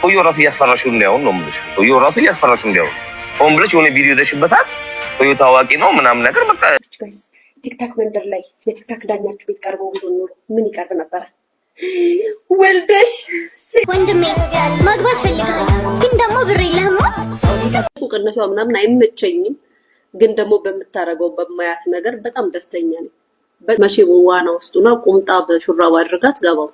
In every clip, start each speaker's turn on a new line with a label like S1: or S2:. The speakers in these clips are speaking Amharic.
S1: ሰውየው ራሱ እያስፈራሽው እንዳይሆን ነው የምልሽ። ሰውየው ራሱ እያስፈራሽው እንዳይሆን ሆን ብለሽ የሆነ ቪዲዮ ይዘሽበታል። ሰውየው ታዋቂ ነው ምናምን ነገር በቃ
S2: ቲክታክ መንደር ላይ የቲክታክ ዳኛችሁ ቤት ቀርበው ቢሆን ኖሮ ምን ይቀርብ ነበረ? ወልደሽ
S3: ወንድሜ ማግባት ፈልጋለሁ ግን ደግሞ ብር የለህም።
S2: ቁቅነቷ ምናምን አይመቸኝም፣ ግን ደግሞ በምታረገው በማያት ነገር በጣም ደስተኛ ነኝ። በመቼ ዋና ውስጡና ቁምጣ በሹራብ አድርጋት ገባው።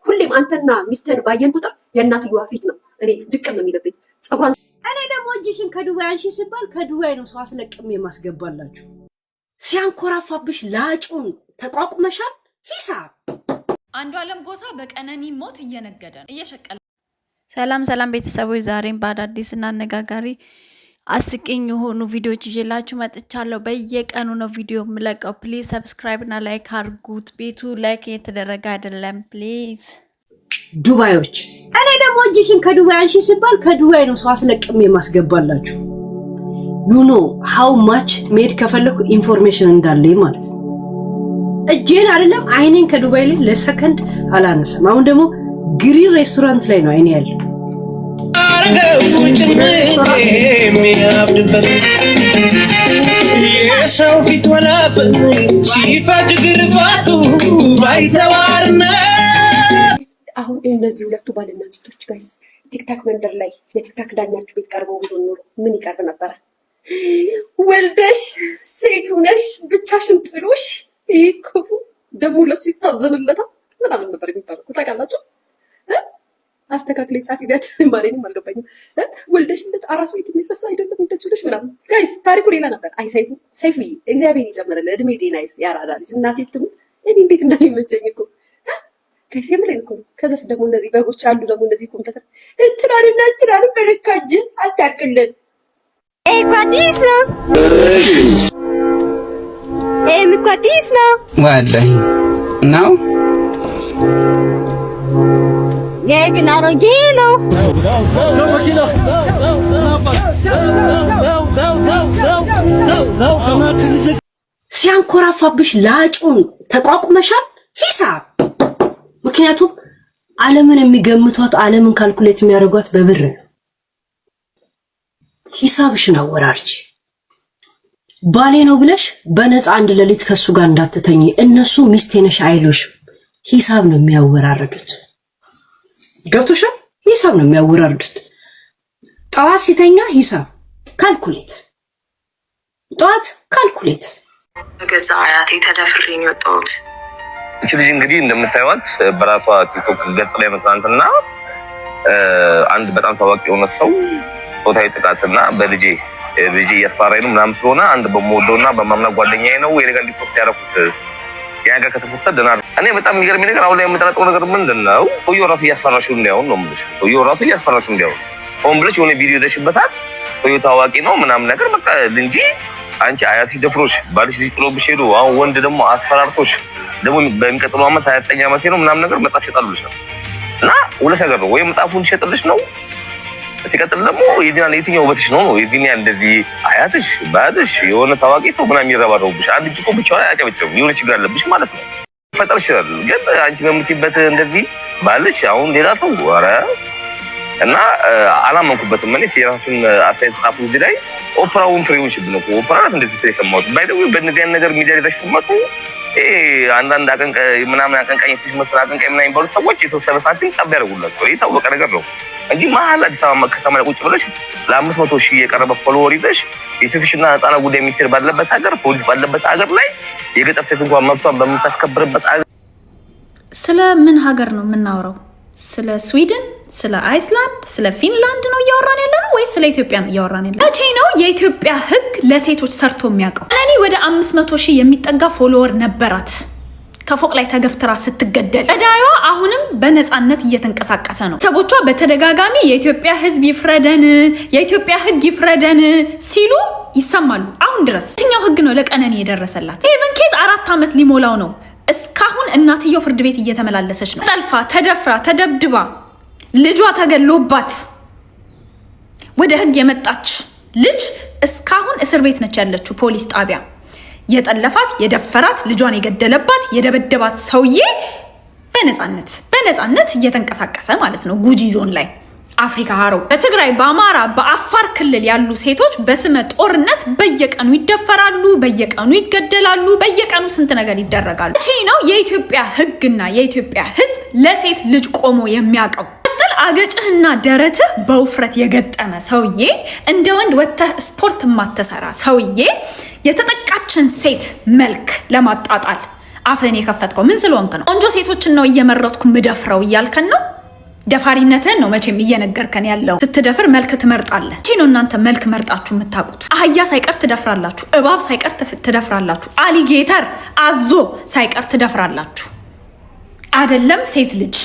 S2: ሁሌም አንተና ሚስተር ባየን ቁጥር የእናትየዋ ፊት ነው እኔ ድቅም ነው የሚለብኝ ጸጉሯን።
S4: እኔ ደግሞ እጅሽን ከዱባይ አንሺ ሲባል ከዱባይ ነው ሰው አስለቅም የማስገባላችሁ። ሲያንኮራፋብሽ ላጩን ተቋቁመሻል። ሂሳብ
S5: አንዷለም ጎሳ በቀነኒ ሞት እየነገደ ነው እየሸቀለ።
S6: ሰላም ቤተሰቦች፣ ዛሬም በአዳዲስና አነጋጋሪ አስቂኝ የሆኑ ቪዲዮዎች ይዤላችሁ መጥቻለሁ። በየቀኑ ነው ቪዲዮ የምለቀው። ፕሊዝ ሰብስክራይብ እና ላይክ አድርጉት። ቤቱ ላይክ እየተደረገ አይደለም ፕሊዝ።
S4: ዱባዮች እኔ ደግሞ እጅሽን ከዱባይ አንሺ ሲባል ከዱባይ ነው ሰው አስለቅም የማስገባላችሁ። ዩ ኖ ሃው ማች ሜድ ከፈለኩ ኢንፎርሜሽን እንዳለኝ ማለት ነው። እጄን አይደለም አይኔን ከዱባይ ላይ ለሰከንድ አላነሳም። አሁን ደግሞ ግሪን ሬስቶራንት ላይ ነው አይኔ ያለው።
S7: የሰው ፊት ወላፈን ሲፈጅ ግርፋቱ ባይተዋርነት።
S2: አሁን እነዚህ ሁለቱ ባልና ሚስቶች ጋይስ ቲክታክ መንደር ላይ የቲክታክ ዳኛችሁ ቤት ቀርበው ቢሆን ኖሮ ምን ይቀርብ ነበረ? ወልደሽ ሴት ሆነሽ ብቻሽን ጥሎሽ ይህ ክፉ ደግሞ ለሱ ይታዘንለታል ምናምን ነበር የሚባለው ታውቃላችሁ። አስተካክለኝ ጻፊ ቢያት ማሬንም አልገባኝም። ወልደሽለት አራሱ የሚፈሳ አይደለም እንደዚህ ብለሽ ምናምን ጋይስ ታሪኩ ሌላ ነበር። አይ ሰይፉ እግዚአብሔር ይጨምርልህ እድሜ ጤና ያራዳ ልጅ እናቴ ትሙት እኔ እንዴት እንደሚመቸኝ እኮ ጋይስ የምሬን እኮ። ከዛስ ደግሞ እነዚህ በጎች አሉ ደግሞ እነዚህ ኮምፒውተር እንትናን በረካጅ አስታርቅልን
S3: ኳዲስ ነው ኳዲስ ነው
S8: ወላሂ ነው
S3: ግን አሮጌ ነው።
S4: ሲያንኮራፋብሽ ላጩን ተቋቁመሻል። ሂሳብ ምክንያቱም ዓለምን የሚገምቷት ዓለምን ካልኩሌት የሚያደርጓት በብር ነው። ሂሳብሽን አወራርጂ። ባሌ ነው ብለሽ በነፃ አንድ ሌሊት ከሱ ጋር እንዳትተኝ እነሱ ሚስቴ ነሽ አይሉሽም። ሂሳብ ነው የሚያወራርዱት። ገብቶሻል? ሂሳብ ነው የሚያወራርዱት። ጠዋት ሲተኛ ሂሳብ ካልኩሌት፣ ጠዋት ካልኩሌት።
S9: በገዛ አያቴ ተደፍሬ ነው የወጣሁት።
S1: እቺ ልጅ እንግዲህ እንደምታዩት በራሷ ቲክቶክ ገጽ ላይ መጥራንትና አንድ በጣም ታዋቂ የሆነ ሰው ጾታዊ ጥቃትና በልጄ እያስፈራራኝ ነው ምናምን ስለሆነ አንድ በመወደውና በማምና ጓደኛዬ ነው የሌጋል ፖስት ያደረኩት ያጋ ከተፈሰደ ደና እኔ በጣም የሚገርመኝ ነገር አሁን ላይ የምጠረጠው ነገር ምንድነው? ሰውየው ራሱ እያስፈራሽው እንዳይሆን ነው የምልሽ። ሰውየው ራሱ እያስፈራሽው እንዳይሆን ሆን ብለሽ የሆነ ቪዲዮ ይዘሽበታል። ሰውየው ታዋቂ ነው ምናምን ነገር በቃ እንጂ አንቺ አያትሽ ደፍሮሽ ባልሽ ልጅ ጥሎብሽ ሄዶ አሁን ወንድ ደግሞ አስፈራርቶሽ ደግሞ በሚቀጥለው ዓመት 29 ዓመቴ ነው ምናምን ነገር መጣፍ ይሸጣል ብለሻል። እና ሁለት ነገር ነው፣ ወይ መጣፉን ይሸጥልሽ ነው፣ ሲቀጥል ደግሞ የትኛው ውበትሽ ነው የዚህኛ እንደዚህ አያትሽ ባልሽ የሆነ ታዋቂ ሰው ምናምን የሚረባረቡብሽ። አንድ እኮ ብቻውን አያጨበጭብም፣ የሆነ ችግር አለብሽ ማለት ነው። ፈጠር ይችላል ግን አንቺ በምትይበት እንደዚህ ባልሽ አሁን ሌላ ሰው ኧረ እና አላመንኩበትም። እኔ የራሱን አስተያየት ጻፉ እዚህ ላይ ኦፕራውን ፍሬውን ሽብነ ኦፕራ እንደዚህ ተሰማሁት ባይደው በእነዚህ ነገር ሚዲያ ላይ ተሽመጡ አንዳንድ አቀንቃኝ ሲሽመጡ አቀንቃኝ ምናምን ባሉ ሰዎች የተወሰነ ሳንቲም ጠብ ያደርጉላቸው የታወቀ ነገር ነው እንጂ መሀል አዲስ አበባ ከተማ ላይ ቁጭ ብለሽ ለ500,000 የቀረበ ፎሎወር ይዘሽ የሴቶችና ህጻናት ጉዳይ ሚኒስቴር ባለበት ሀገር ፖሊስ ባለበት ሀገር ላይ የገጠር ሴት እንኳን መብቷን በምታስከብርበት ሀገር
S5: ስለ ምን ሀገር ነው የምናወራው? ስለ ስዊድን፣ ስለ አይስላንድ፣ ስለ ፊንላንድ ነው እያወራን ያለነው ወይስ ስለ ኢትዮጵያ ነው እያወራን ያለነው? መቼ ነው የኢትዮጵያ ህግ ለሴቶች ሰርቶ የሚያውቀው? እኔ ወደ 500,000 የሚጠጋ ፎሎወር ነበራት ከፎቅ ላይ ተገፍትራ ስትገደል። እዳይዋ አሁንም በነፃነት እየተንቀሳቀሰ ነው። ሰቦቿ በተደጋጋሚ የኢትዮጵያ ህዝብ ይፍረደን፣ የኢትዮጵያ ህግ ይፍረደን ሲሉ ይሰማሉ። አሁን ድረስ የትኛው ህግ ነው ለቀነኒ የደረሰላት? ኢቨን ኬዝ 4 ዓመት ሊሞላው ነው። እስካሁን እናትየው ፍርድ ቤት እየተመላለሰች ነው። ጠልፋ፣ ተደፍራ፣ ተደብድባ ልጇ ተገሎባት ወደ ህግ የመጣች ልጅ እስካሁን እስር ቤት ነች ያለችው ፖሊስ ጣቢያ። የጠለፋት፣ የደፈራት፣ ልጇን የገደለባት፣ የደበደባት ሰውዬ በነፃነት እየተንቀሳቀሰ ማለት ነው። ጉጂ ዞን ላይ አፍሪካ ሀሮ በትግራይ በአማራ በአፋር ክልል ያሉ ሴቶች በስመ ጦርነት በየቀኑ ይደፈራሉ፣ በየቀኑ ይገደላሉ፣ በየቀኑ ስንት ነገር ይደረጋሉ። እቺ ነው የኢትዮጵያ ህግና የኢትዮጵያ ህዝብ ለሴት ልጅ ቆሞ የሚያቀው። አገጭህና ደረትህ በውፍረት የገጠመ ሰውዬ እንደ ወንድ ወጥተህ ስፖርት ማተሰራ ሰውዬ የተጠቃችን ሴት መልክ ለማጣጣል አፈን የከፈትከው ምን ስለሆንክ ነው? ቆንጆ ሴቶችን ነው እየመረጥኩ ምደፍረው እያልከን ነው? ደፋሪነትን ነው መቼም እየነገርከን ያለው። ስትደፍር መልክ ትመርጣለህ። እቺ ነው እናንተ መልክ መርጣችሁ የምታውቁት። አህያ ሳይቀር ትደፍራላችሁ፣ እባብ ሳይቀር ትደፍራላችሁ፣ አሊጌተር አዞ ሳይቀር ትደፍራላችሁ። አይደለም ሴት ልጅ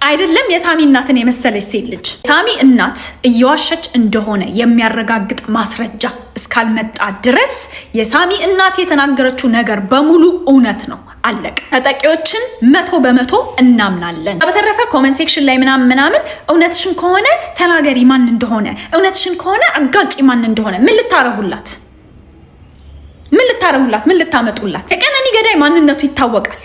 S5: አይደለም የሳሚ እናትን የመሰለች ሴት ልጅ። ሳሚ እናት እየዋሸች እንደሆነ የሚያረጋግጥ ማስረጃ እስካልመጣ ድረስ የሳሚ እናት የተናገረችው ነገር በሙሉ እውነት ነው። አለቀ። ተጠቂዎችን 100% እናምናለን። በተረፈ ኮሜንት ሴክሽን ላይ ምናምን እውነትሽን ከሆነ ተናገሪ ማን እንደሆነ፣ እውነትሽን ከሆነ አጋልጪ ማን እንደሆነ። ምን ልታረጉላት? ምን ልታመጡላት? የቀነኒ ገዳይ ማንነቱ ይታወቃል።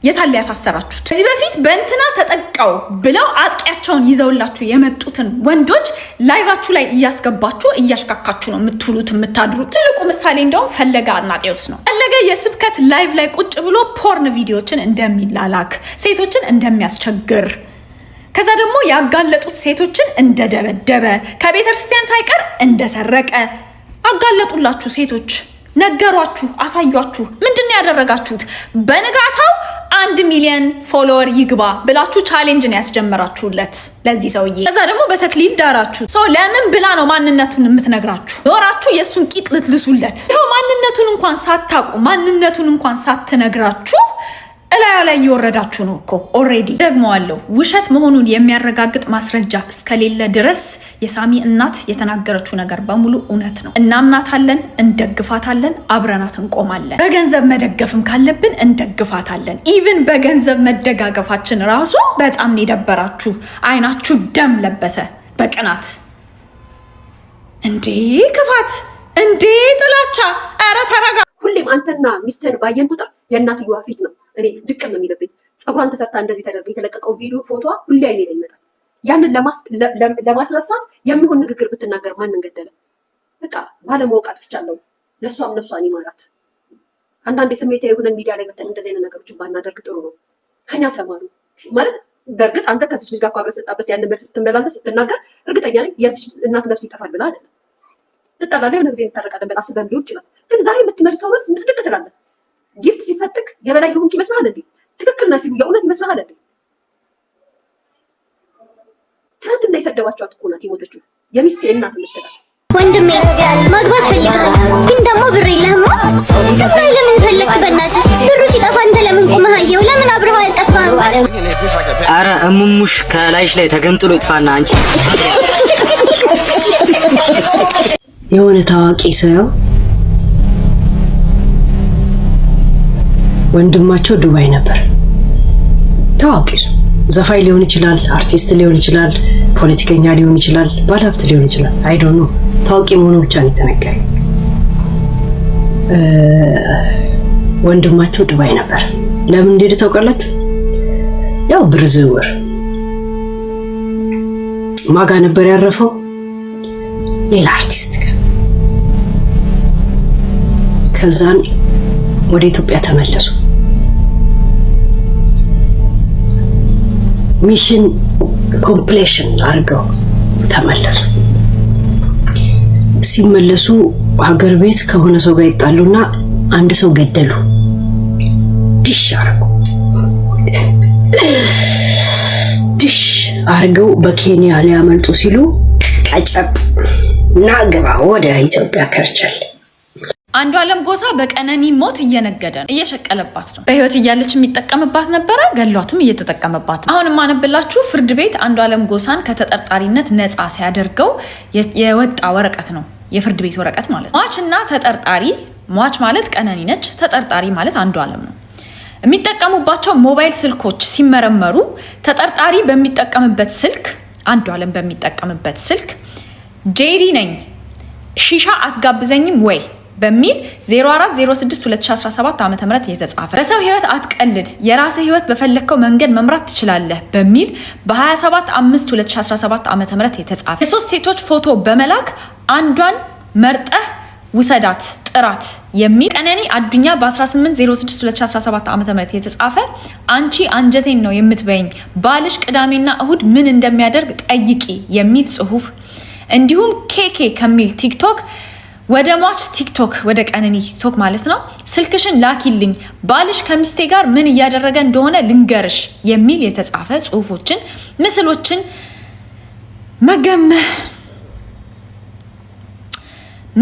S5: የታለ ያሳሰራችሁት? ከዚህ በፊት በእንትና ተጠቃው ብለው አጥቂያቸውን ይዘውላችሁ የመጡትን ወንዶች ላይቫችሁ ላይ እያስገባችሁ እያሽካካችሁ ነው የምትውሉት የምታድሩት። ትልቁ ምሳሌ እንደውም ፈለገ አናጤዎስ ነው። ፈለገ የስብከት ላይቭ ላይ ቁጭ ብሎ ፖርን ቪዲዮችን እንደሚላላክ፣ ሴቶችን እንደሚያስቸግር፣ ከዛ ደግሞ ያጋለጡት ሴቶችን እንደደበደበ፣ ከቤተክርስቲያን ሳይቀር እንደሰረቀ አጋለጡላችሁ። ሴቶች ነገሯችሁ፣ አሳያችሁ። ምንድነው ያደረጋችሁት? በንጋታው 1 ሚሊዮን ፎሎወር ይግባ ብላችሁ ቻሌንጅ ነው ያስጀመራችሁለት ለዚህ ሰውዬ። ከዛ ደግሞ በተክሊል ዳራችሁ። ሰው ለምን ብላ ነው ማንነቱን የምትነግራችሁ? ኖራችሁ የሱን ቂጥ ልትልሱለት። ይሄው ማንነቱን እንኳን ሳታቁ ማንነቱን እንኳን ሳትነግራችሁ እላያ ላይ እየወረዳችሁ ነው እኮ ኦሬዲ። ደግሞ አለው ውሸት መሆኑን የሚያረጋግጥ ማስረጃ እስከሌለ ድረስ የሳሚ እናት የተናገረችው ነገር በሙሉ እውነት ነው። እናምናታለን፣ እንደግፋታለን፣ አብረናት እንቆማለን። በገንዘብ መደገፍም ካለብን እንደግፋታለን። ኢቭን በገንዘብ መደጋገፋችን ራሱ በጣም ነው የደበራችሁ። አይናችሁ ደም ለበሰ በቅናት። እንዴ ክፋት፣ እንዴ ጥላቻ! ኧረ ተረጋ።
S2: ሁሌም አንተና ሚስትህን ባየን ቁጥር የእናትየዋ ፊት ነው እኔ ድቅም ነው የሚለብኝ። ፀጉሯን ተሰርታ እንደዚህ ተደርጋ የተለቀቀው ቪዲዮ ፎቶዋ ሁሌ አይኔ ላይ ይመጣል። ያንን ለማስረሳት የሚሆን ንግግር ብትናገር ማንን ገደለ? በቃ ባለማወቅ አጥፍቻለሁ። ለሷም ነፍሷን ይማራት። አንዳንዴ ስሜታዊ የሆነን ሚዲያ ላይ መተን እንደዚህ አይነት ነገሮችን ባናደርግ ጥሩ ነው። ከኛ ተማሩ ማለት በእርግጥ አንተ ከዚች ልጅ ጋር እኮ አብረህ ስትጣበስ ያንን መልስ ስትመላለስ ስትናገር እርግጠኛ ነኝ የዚች እናት ነፍስ ይጠፋል ብለህ አይደለም። ትጣላለህ፣ የሆነ ጊዜ እንታረቃለን ብለህ አስበህ ሊሆን ይችላል። ግን ዛሬ የምትመልሰው መልስ ምስድቅ ትላለህ። ጊፍት ሲሰጥክ የበላይ የሆንክ ይመስልሃል እንዴ? ትክክል ነህ ሲሉ የእውነት ይመስልሃል እንዴ? ትናንትና የሰደባችኋት እኮ ናት የሞተችው የሚስቴ እናት የምትላት።
S3: ወንድሜ ማግባት ፈልጋለሁ ግን ደግሞ ብር የለህም። ከፍራይ ለምን ፈለግክ? በእናትህ ብሩ ሲጠፋ አንተ ለምን ቆመህ አየው? ለምን አብረኸው አልጠፋህም?
S10: አረ እሙሙሽ ከላይሽ ላይ ተገንጥሎ ይጥፋና አንቺ።
S4: የሆነ ታዋቂ ሰው ወንድማቸው ዱባይ ነበር። ታዋቂ ሰው ዘፋኝ ሊሆን ይችላል፣ አርቲስት ሊሆን ይችላል፣ ፖለቲከኛ ሊሆን ይችላል፣ ባለሀብት ሊሆን ይችላል። አይ ዶንት ኖ። ታዋቂ መሆኑ ብቻ ነው የተነገረኝ። ወንድማቸው ዱባይ ነበር። ለምን እንደሄደ ታውቃላችሁ? ያው ብር ዝውውር። ማጋ ነበር ያረፈው? ሌላ አርቲስት ጋር። ከዛን ወደ ኢትዮጵያ ተመለሱ። ሚሽን ኮምፕሌሽን አድርገው ተመለሱ። ሲመለሱ ሀገር ቤት ከሆነ ሰው ጋር ይጣሉና አንድ ሰው ገደሉ። ዲሽ አድርገው በኬንያ ሊያመልጡ ሲሉ ቀጨብ እና ገባ ወደ ኢትዮጵያ ከርቸል።
S5: አንዷለም ጎሳ በቀነኒ ሞት እየነገደ ነው፣ እየሸቀለባት ነው። በህይወት እያለች የሚጠቀምባት ነበረ፣ ገሏትም እየተጠቀመባት ነው። አሁን ማነብላችሁ ፍርድ ቤት አንዷለም ጎሳን ከተጠርጣሪነት ነፃ ሲያደርገው የወጣ ወረቀት ነው፣ የፍርድ ቤት ወረቀት ማለት ነው። ሟች እና ተጠርጣሪ፣ ሟች ማለት ቀነኒ ነች፣ ተጠርጣሪ ማለት አንዷለም ነው። የሚጠቀሙባቸው ሞባይል ስልኮች ሲመረመሩ ተጠርጣሪ በሚጠቀምበት ስልክ፣ አንዷለም በሚጠቀምበት ስልክ ጄዲ ነኝ ሺሻ አትጋብዘኝም ወይ በሚል 04062017 ዓ.ም የተጻፈ በሰው ህይወት አትቀልድ የራስህ ህይወት በፈለከው መንገድ መምራት ትችላለህ በሚል በ27/5/2017 ዓ.ም የተጻፈ የሶስት ሴቶች ፎቶ በመላክ አንዷን መርጠህ ውሰዳት ጥራት የሚል ቀነኒ አዱኛ በ18/06/2017 ዓ.ም የተጻፈ አንቺ አንጀቴን ነው የምትበይኝ ባልሽ ቅዳሜና እሁድ ምን እንደሚያደርግ ጠይቂ የሚል ጽሁፍ እንዲሁም ኬኬ ከሚል ቲክቶክ ወደ ሟች ቲክቶክ ወደ ቀነኒ ቲክቶክ ማለት ነው ስልክሽን ላኪልኝ ባልሽ ከሚስቴ ጋር ምን እያደረገ እንደሆነ ልንገርሽ የሚል የተጻፈ ጽሁፎችን ምስሎችን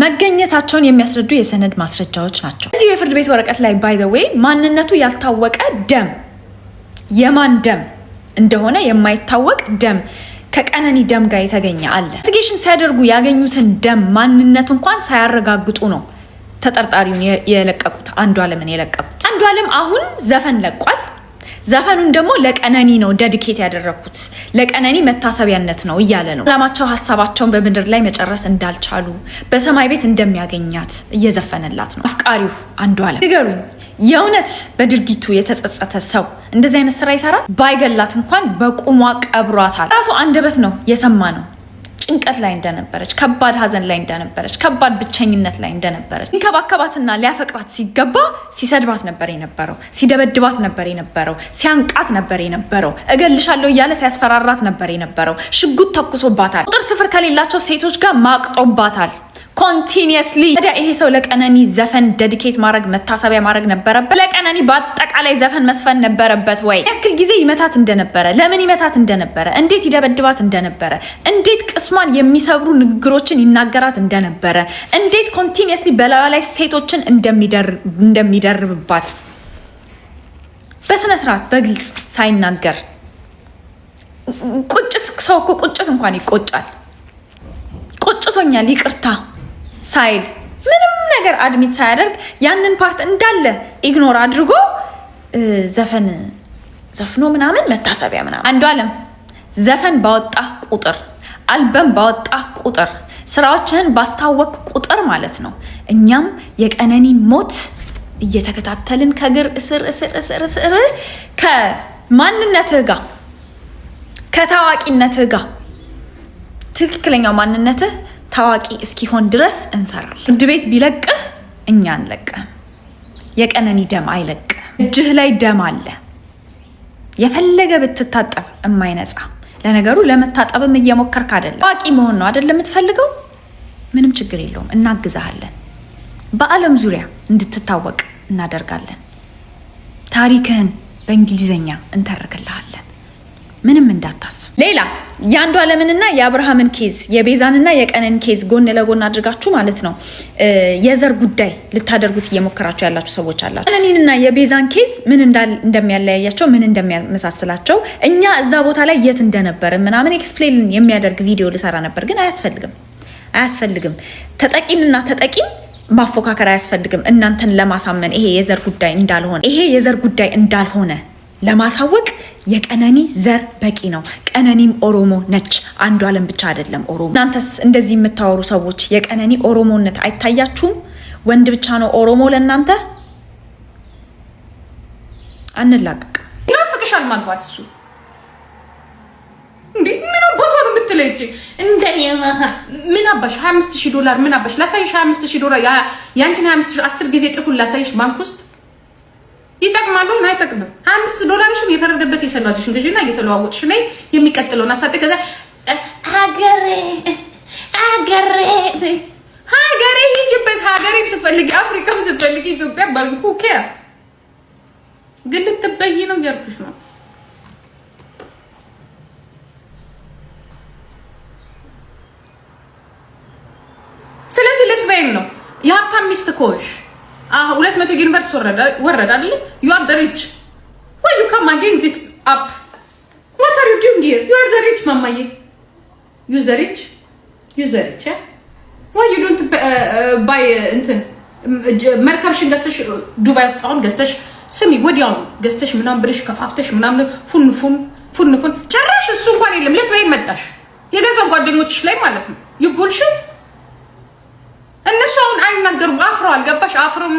S5: መገኘታቸውን የሚያስረዱ የሰነድ ማስረጃዎች ናቸው። እዚህ የፍርድ ቤት ወረቀት ላይ ባይ ዘ ዌይ ማንነቱ ያልታወቀ ደም የማን ደም እንደሆነ የማይታወቅ ደም ከቀነኒ ደም ጋር የተገኘ አለ። ኢንቨስቲጌሽን ሲያደርጉ ያገኙትን ደም ማንነት እንኳን ሳያረጋግጡ ነው ተጠርጣሪውን የለቀቁት አንዷለምን የለቀቁት። አንዷለም አሁን ዘፈን ለቋል። ዘፈኑን ደግሞ ለቀነኒ ነው ዴዲኬት ያደረኩት ለቀነኒ መታሰቢያነት ነው እያለ ነው። ዓላማቸው ሐሳባቸውን በምድር ላይ መጨረስ እንዳልቻሉ በሰማይ ቤት እንደሚያገኛት እየዘፈነላት ነው አፍቃሪው አንዷለም። ንገሩኝ የእውነት በድርጊቱ የተጸጸተ ሰው እንደዚህ አይነት ስራ ይሰራል? ባይገላት እንኳን በቁሟ ቀብሯታል። ራሱ አንደበት ነው የሰማ ነው ጭንቀት ላይ እንደነበረች ከባድ ሀዘን ላይ እንደነበረች ከባድ ብቸኝነት ላይ እንደነበረች እንከባከባትና ሊያፈቅራት ሲገባ ሲሰድባት ነበር የነበረው ሲደበድባት ነበር የነበረው ሲያንቃት ነበር የነበረው እገልሻለሁ እያለ ሲያስፈራራት ነበር የነበረው ሽጉጥ ተኩሶባታል ቁጥር ስፍር ከሌላቸው ሴቶች ጋር ማቅጦባታል ኮንቲኒየስሊ። ታዲያ ይሄ ሰው ለቀነኒ ዘፈን ዴዲኬት ማድረግ መታሰቢያ ማድረግ ነበረበት? ለቀነኒ በአጠቃላይ ዘፈን መስፈን ነበረበት ወይ? ያክል ጊዜ ይመታት እንደነበረ ለምን ይመታት እንደነበረ እንዴት ይደበድባት እንደነበረ እንዴት ቅስሟን የሚሰብሩ ንግግሮችን ይናገራት እንደነበረ እንዴት ኮንቲኒየስሊ በላዩ ላይ ሴቶችን እንደሚደርብባት በስነ ስርዓት በግልጽ ሳይናገር ቁጭት ሰው እኮ ቁጭት እንኳን ይቆጫል። ቁጭቶኛል ይቅርታ ሳይል ምንም ነገር አድሚት ሳያደርግ ያንን ፓርት እንዳለ ኢግኖር አድርጎ ዘፈን ዘፍኖ ምናምን መታሰቢያ ምናምን። አንዷለም ዘፈን ባወጣ ቁጥር አልበም ባወጣ ቁጥር ስራዎችን ባስታወቅ ቁጥር ማለት ነው እኛም የቀነኒን ሞት እየተከታተልን ከግር እስር ከማንነትህ ጋር ከታዋቂነትህ ጋር ትክክለኛው ማንነትህ ታዋቂ እስኪሆን ድረስ እንሰራለን። ፍርድ ቤት ቢለቅህ እኛ አንለቅህም። የቀነኒ ደም አይለቅህ። እጅህ ላይ ደም አለ የፈለገ ብትታጠብ የማይነጻ። ለነገሩ ለመታጠብም እየሞከርክ አይደለም። ታዋቂ መሆን ነው አይደለም የምትፈልገው? ምንም ችግር የለውም እናግዛለን። በዓለም ዙሪያ እንድትታወቅ እናደርጋለን። ታሪክህን በእንግሊዘኛ እንተርክልሃለን። ምንም እንዳታስብ። ሌላ የአንዷለምንና የአብርሃምን ኬዝ የቤዛንና የቀነኒ ኬዝ ጎን ለጎን አድርጋችሁ ማለት ነው የዘር ጉዳይ ልታደርጉት እየሞከራችሁ ያላችሁ ሰዎች አላችሁ። ቀነኒንና የቤዛን ኬዝ ምን እንደሚያለያያቸው ምን እንደሚያመሳስላቸው እኛ እዛ ቦታ ላይ የት እንደነበር ምናምን ኤክስፕሌን የሚያደርግ ቪዲዮ ልሰራ ነበር፣ ግን አያስፈልግም። ተጠቂንና ተጠቂን ማፎካከር አያስፈልግም። እናንተን ለማሳመን ይሄ የዘር ጉዳይ እንዳልሆነ ለማሳወቅ የቀነኒ ዘር በቂ ነው። ቀነኒም ኦሮሞ ነች፣ አንዷለም ብቻ አይደለም ኦሮሞ። እናንተስ እንደዚህ የምታወሩ ሰዎች የቀነኒ ኦሮሞነት አይታያችሁም? ወንድ ብቻ ነው ኦሮሞ ለእናንተ? አንላቀቅ።
S11: ይናፍቅሻል ማግባት እሱ እንዴ ምን አባቷ ነው የምትለኝ? እንደ ምን አባሽ $25,000 ምን አባሽ ላሳይሽ? $25,000 ያንቺን 25,000 10 ጊዜ ጥፉን ላሳይሽ ባንክ ውስጥ ይጠቅማሉ እና አይጠቅምም። $5 የፈረደበት የሰላጅሽን ግዢና እየተለዋወጥሽ ላይ የሚቀጥለውን አሳጥ ከዛ ሀገሬ ሂጅበት። ሀገሬም ስትፈልጊ አፍሪካም ስትፈልጊ ኢትዮጵያ ባልኩ ኬር ግን ልትበይ ነው እያልኩሽ ነው። ስለዚህ ልትበይም ነው የሀብታም ሚስት ኮሽ 200 ዩኒቨርስ ወረደ አይደል? You are the rich. Why you come again this up? What are you doing here? You are the rich, mamaye. You the rich? Yeah? Why you don't buy እንትን መርከብሽን ገዝተሽ ዱባይ ውስጥ አሁን ገዝተሽ ስሚ ወዲያው ገዝተሽ ምናምን ብርሽ ከፋፍተሽ ምናምን ፉን ጭራሽ እሱ እንኳን የለም። ልትበይ መጣሽ የገዛ ጓደኞችሽ ላይ ማለት ነው። You bullshit. እነሱ አሁን አይን አይናገሩም። አፍረዋል። ገባሽ? አፍረም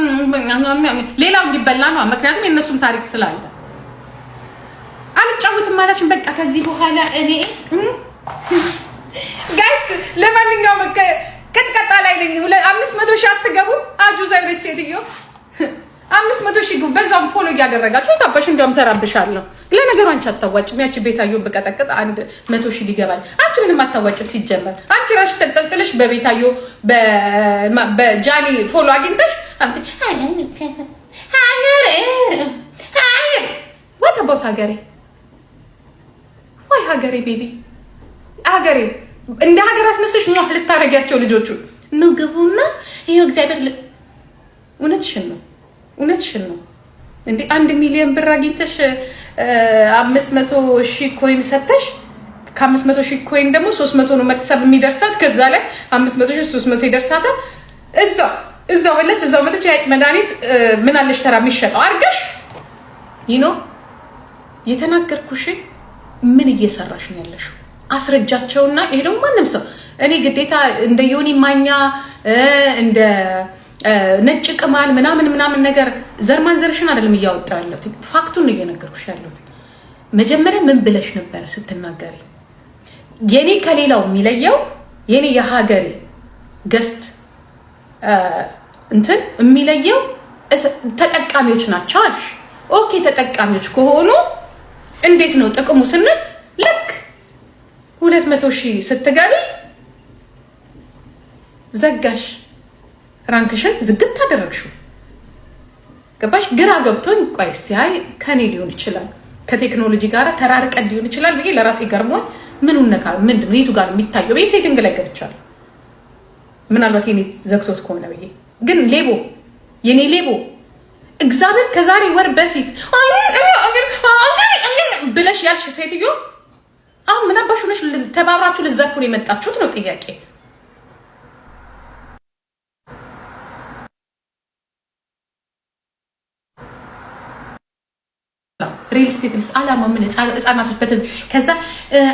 S11: ሌላው እንዲበላ ነው። ምክንያቱም የእነሱም ታሪክ ስላለ አልጫወትም ማለችን በቃ ከዚህ በኋላ እኔ ጋይስ ለማንኛውም ቅጥቀጣ ላይ ነኝ። 500 ሺህ አትገቡ አጁ ዘይሬ ሴትዮ 500 ሺህ በዛም ፎሎ እያደረጋችሁ ታባሽ እንደውም ሰራብሻለሁ። ለነገሩ አንቺ አታዋጭም። ያቺ ቤታዮ በቀጠቀጥ 100 ሺህ ሊገባል። አንቺ ምንም አታዋጭም ሲጀመር። አንቺ ራስሽ ተጠቅልሽ በቤታዮ በጃኒ ፎሎ አግኝተሽ what about ሀገሬ ወይ ሀገሬ ቤቢ ሀገሬ እንደ ሀገር አስመስሽ ነው ልታረጋቸው ልጆቹ ነው ገቡና ይሄው እግዚአብሔር እውነትሽን ነው እንዴ 1 ሚሊዮን ብር አግኝተሽ 500 ሺህ ኮይን ሰተሽ ከ500 ሺህ ኮይን ደግሞ 300 ነው መክሰብ የሚደርሳት ከዛ ላይ 500 ሺህ 300 ይደርሳታል እዛው ወለች እዛው መጥተሽ ያጭ መድኃኒት ምን አለሽ ተራ የሚሸጠው አርገሽ የተናገርኩሽ ምን እየሰራሽ ነው ያለሽው አስረጃቸውና ይሄ ደግሞ ማንም ሰው እኔ ግዴታ እንደ ዮኒ ማኛ እንደ ነጭ ቅማል ምናምን ነገር ዘርማን ዘርሽን አይደለም እያወጣው ያለሁት ፋክቱን ነው እየነገርኩሽ ያለሁት መጀመሪያ ምን ብለሽ ነበር ስትናገሪ የኔ ከሌላው የሚለየው የኔ የሀገሬ ገስት እንትን የሚለየው ተጠቃሚዎች ናቸው አልሽ ኦኬ ተጠቃሚዎች ከሆኑ እንዴት ነው ጥቅሙ ስንል ልክ 200 ሺህ ስትገቢ ዘጋሽ ራንክሽን ዝግት አደረግሽው ገባሽ ግራ ገብቶኝ ቆይስ ያይ ከኔ ሊሆን ይችላል ከቴክኖሎጂ ጋር ተራርቀን ሊሆን ይችላል ብዬ ለራሴ ገርሞኝ ምኑን ነካ ምንድነው የቱ ጋር የሚታየው በሴቲንግ ላይ ገብቻለሁ ምናልባት የኔ ዘግቶት ከሆነ ብዬ ግን የኔ ሌቦ እግዚአብሔር ከዛሬ ወር በፊት ብለሽ ያልሽ ሴትዮ አሁን ምን አባሽ ሆነሽ ተባብራችሁ ልዘርፉን የመጣችሁት ነው ጥያቄ ሪል ስቴት አላማ ምን ህፃናቶች ከዛ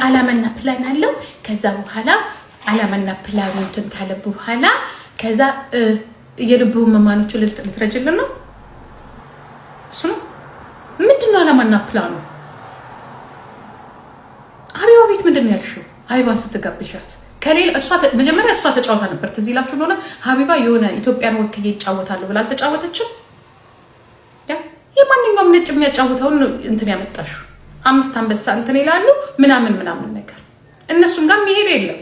S11: አላማና ፕላን አለው ከዛ በኋላ አላማና ፕላኑ እንትን ካለ በኋላ ከዛ የልቡ መማኖቹ ልትረጅልን ነው እሱ ነው ምንድነው አላማና ፕላኑ አሪዋ ቤት ምንድነው ያልሽው ሀቢባን ስትጋብሻት ከሌላ እሷ መጀመሪያ እሷ ተጫወታ ነበር ትዝ ይላችሁ እንደሆነ ሀቢባ የሆነ ኢትዮጵያን ወክዬ ይጫወታለሁ ብላ አልተጫወተችም የማንኛውም ነጭ የሚያጫውተውን እንትን ያመጣሽው 5 አንበሳ እንትን ይላሉ ምናምን ነገር እነሱም ጋር መሄድ የለም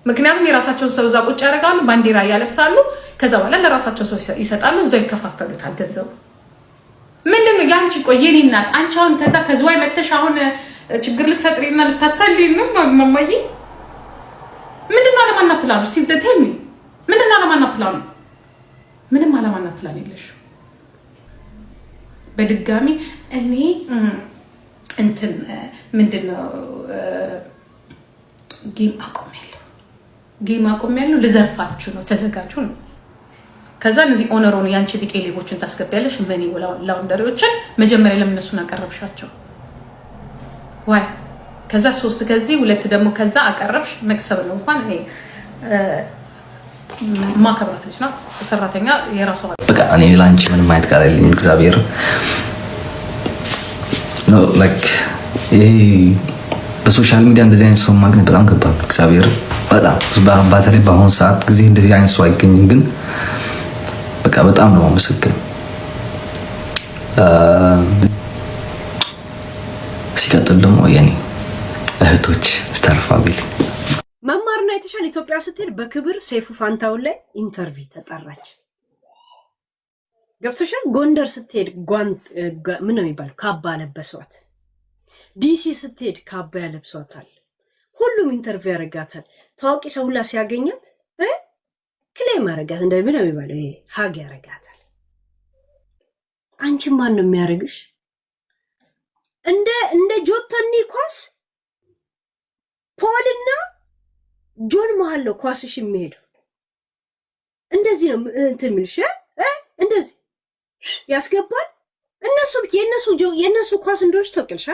S11: ምክንያቱም የራሳቸውን ሰው እዛ ቁጭ ያደርጋሉ ባንዲራ ያለብሳሉ ከዛ በኋላ ለራሳቸው ሰው ይሰጣሉ እዛው ይከፋፈሉታል ገንዘቡ ምንድነው ያንቺ ቆየኔ እናት አንቺ አሁን ከዝዋይ መተሽ አሁን ችግር ልትፈጥሪና ልታታልኝ ነው ማማዬ ምንድነው አላማና ፕላኑ እስቲ ተተኝ ምንድነው አላማና ፕላኑ ምንም አላማና ፕላን የለሽ በድጋሚ እኔ እንትን ምንድነው ጌም አቆሚያለሁ ልዘርፋችሁ ነው ተዘጋጁ ነው ከዛ እነዚህ ኦነሮን ያንቺ ቢጤ ሌቦችን ታስገቢያለሽ መኒ ላውንደሪዎችን መጀመሪያ ለምን እነሱን አቀረብሻቸው ዋይ ከዛ 3 ከዚህ 2 ደግሞ ከዛ አቀረብሽ መክሰብ ነው እንኳን እኔ ማከብራት ልጅ ናት ሰራተኛ የራሷ
S12: በቃ እኔ ላንቺ ምንም አይነት ቃል የለኝም እግዚአብሔር ነው ላይክ በሶሻል ሚዲያ እንደዚህ አይነት ሰው ማግኘት በጣም ከባድ ነው እግዚአብሔር በጣም በተለይ በአሁን ሰዓት ጊዜ እንደዚህ አይነት ሰው አይገኝም ግን በቃ በጣም ነው የማመሰግነው ሲቀጥል ደግሞ የኔ እህቶች ስታር ፋሚሊ
S4: መማርና የተሻለ ኢትዮጵያ ስትሄድ በክብር ሰይፉ ፋንታውን ላይ ኢንተርቪው ተጠራች ገብቶሻል ጎንደር ስትሄድ ምን ነው የሚባለው ካባ ለበሷት ዲሲ ስትሄድ ካባ ያለብሷታል ሁሉም ኢንተርቪው ያረጋታል ታዋቂ ሰው ሁላ ሲያገኛት ክሌም ያረጋት እንደምን ነው የሚባለው ይሄ ሀግ ያረጋታል አንቺ ማን ነው የሚያረግሽ እንደ ጆተኒ ኳስ ፖልና ጆን መሃል ነው ኳስሽ የሚሄደው እንደዚህ ነው እንትን ምንሽ እንደዚህ ያስገባል የነሱ ኳስ እንደሆነች ተቀልሻ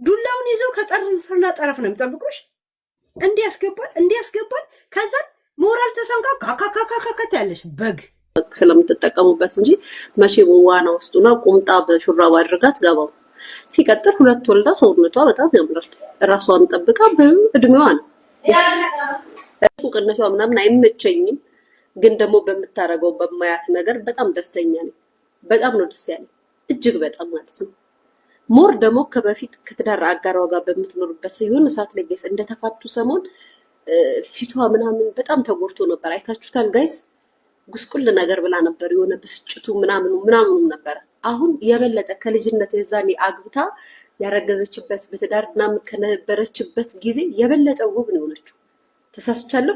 S4: ዱላውን ይዘው ከጠርፍና ጠረፍ ነው የሚጠብቁሽ እንዲያስገባል ከዛ ሞራል ተሰንካ ካካካካካት ያለሽ በግ
S2: ስለምትጠቀሙበት እንጂ መቼ ዋና ውስጡና ቁምጣ በሹራብ አድርጋት ገባው። ሲቀጥል 2 ወልዳ ሰውነቷ በጣም ያምራል። ራሷን ጠብቃ በእድሜዋ ነው። ቁቅነቷ ምናምን አይመቸኝም፣ ግን ደግሞ በምታረገው በማያት ነገር በጣም ደስተኛ ነኝ። በጣም ነው ደስ ያለኝ እጅግ በጣም ማለት ነው። ሞር ደግሞ ከበፊት ከትዳር አጋሯ ጋር በምትኖርበት የሆነ ሰዓት ላይ ጋይስ እንደተፋቱ ሰሞን ፊቷ ምናምን በጣም ተጎድቶ ነበር። አይታችሁታል ጋይስ? ጉስቁል ነገር ብላ ነበር። የሆነ ብስጭቱ ምናምኑ ነበር። አሁን የበለጠ ከልጅነት የዛኔ አግብታ ያረገዘችበት በትዳር ምናምን ከነበረችበት ጊዜ የበለጠ ውብ ነው የሆነችው። ተሳስቻለሁ?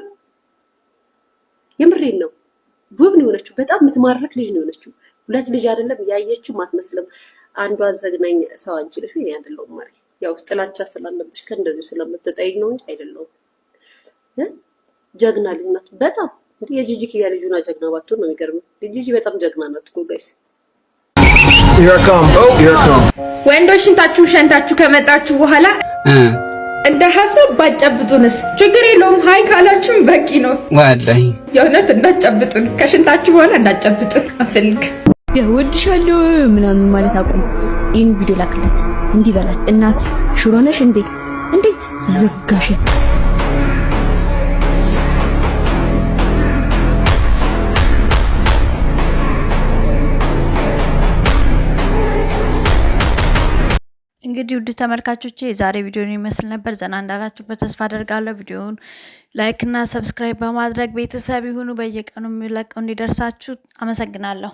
S2: የምሬን ነው። ውብ ነው የሆነችው። በጣም የምትማርክ ልጅ ነው የሆነችው። 2 ልጅ አይደለም ያየችው አትመስልም። አንዷ ዘግናኝ ሰው አንቺ ልጅ እኔ አይደለሁም ማለት ያው ጥላቻ ስላለብሽ ከእንደዚህ ስለምትጠይቅ ነው እንጂ አይደለሁም። ጀግና ልጅ ናት በጣም የጂጂ ኪያ ልጅና ጀግና ባትሆን ነው የሚገርመው። ጂጂ በጣም ጀግና ናት እኮ ጋይስ።
S13: ወንዶች ሸንታችሁ ከመጣችሁ በኋላ እንደ ሀሳብ ባጨብጡንስ ችግር የለውም። ሀይ ካላችሁም በቂ ነው።
S8: ወላሂ
S13: የእውነት እንዳጨብጡን ከሽንታችሁ በኋላ እንዳጨብጡን አንፈልግ።
S14: እወድሻለሁ ምናምን ማለት አቁም። ይህን ቪዲዮ ላክላት እንዲህ በላት፣ እናት ሽሮ ነሽ እንዴ? እንዴት ዘጋሽ?
S6: እንግዲህ ውድ ተመልካቾቼ የዛሬ ቪዲዮን ይመስል ነበር። ዘና እንዳላችሁበት ተስፋ አደርጋለሁ። ቪዲዮውን ላይክ እና ሰብስክራይብ በማድረግ ቤተሰብ ይሁኑ። በየቀኑ የሚለቀው እንዲደርሳችሁ አመሰግናለሁ።